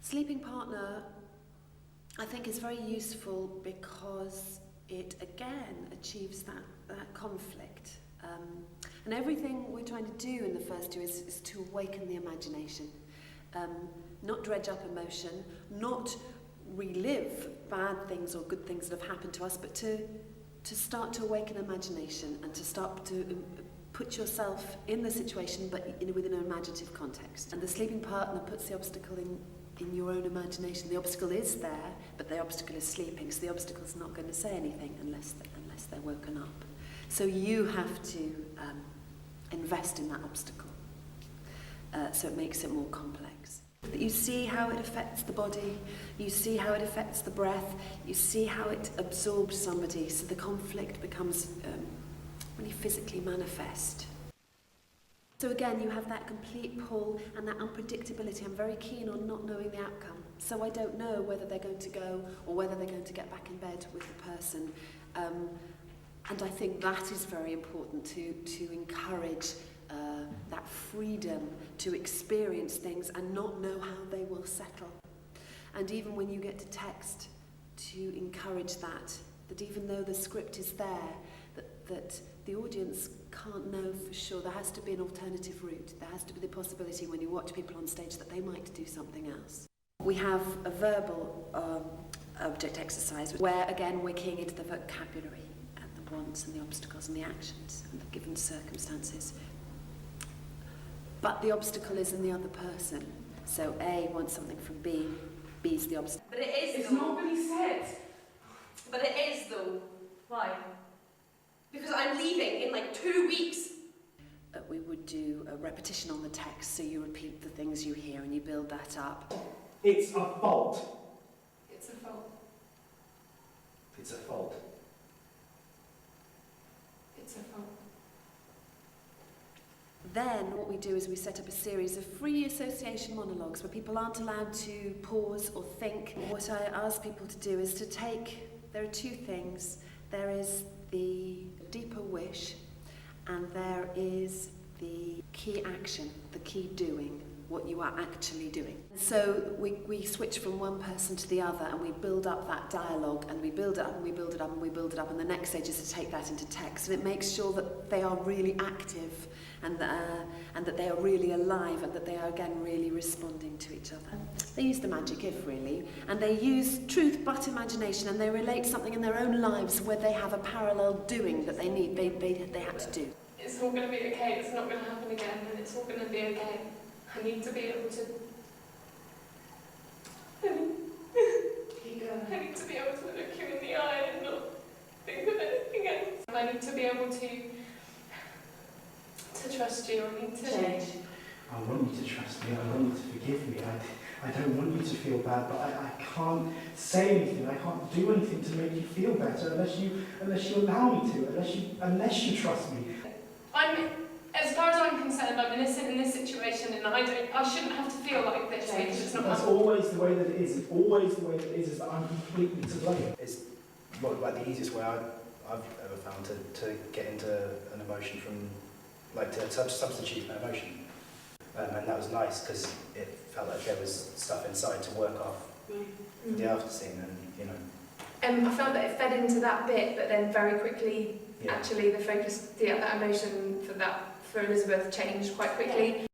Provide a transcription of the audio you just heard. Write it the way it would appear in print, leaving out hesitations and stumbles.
Sleeping partner, I think, is very useful because it again achieves that conflict. And everything we're trying to do in the first two is to awaken the imagination. Not dredge up emotion, not relive bad things or good things that have happened to us, but to start to awaken imagination and to start to put yourself in the situation, but within an imaginative context. And the sleeping partner puts the obstacle in your own imagination. The obstacle is there, but the obstacle is sleeping, so the obstacle's not going to say anything unless they're woken up. So you have to invest in that obstacle, so it makes it more complex. You see how it affects the body, you see how it affects the breath, you see how it absorbs somebody, so the conflict becomes really physically manifest. So again, you have that complete pull and that unpredictability. I'm very keen on not knowing the outcome, so I don't know whether they're going to go or whether they're going to get back in bed with the person. And I think that is very important to encourage that freedom to experience things and not know how they will settle. And even when you get to text, to encourage that even though the script is there, that the audience can't know for sure. There has to be an alternative route. There has to be the possibility when you watch people on stage that they might do something else. We have a verbal object exercise where, again, we're keying into the vocabulary and the wants and the obstacles and the actions and the given circumstances. But the obstacle is in the other person. So A wants something from B, B's the obstacle. But it is, It's though. not what he said. But it is, though. Why? Because I'm leaving in like 2 weeks. We would do a repetition on the text, so you repeat the things you hear and you build that up. It's a fault. It's a fault. It's a fault. It's a fault. Then what we do is we set up a series of free association monologues where people aren't allowed to pause or think. What I ask people to do is to take, there are two things. There is the deeper wish, and there is the key action, the key doing, what you are actually doing. So we switch from one person to the other and we build up that dialogue, and we build it up and we build it up and we build it up, and the next stage is to take that into text, and it makes sure that they are really active and that they are really alive and that they are again really responding to each other. They use the magic if really, and they use truth but imagination, and they relate something in their own lives where they have a parallel doing that they had to do. It's all going to be okay, it's not going to happen again, and it's all going to be okay. I need to be able to... I need to be able to look you in the eye and not think of anything else. I need to be able to trust you. I need to change. I want you to trust me, I want you to forgive me. I don't want you to feel bad, but I can't say anything, I can't do anything to make you feel better unless you allow me to, unless you trust me. As far as I'm concerned, I'm innocent in this situation, and I shouldn't have to feel like this because it's not. That's always the way that it is. It's always the way that it is that I'm completely to blame. It's like the easiest way I've ever found to get into an emotion from, like, to substitute an emotion. And that was nice because it felt like there was stuff inside to work off the after scene, and you know. I found that it fed into that bit, but then very quickly, Yeah. actually, the focus, that emotion for Elizabeth changed quite quickly.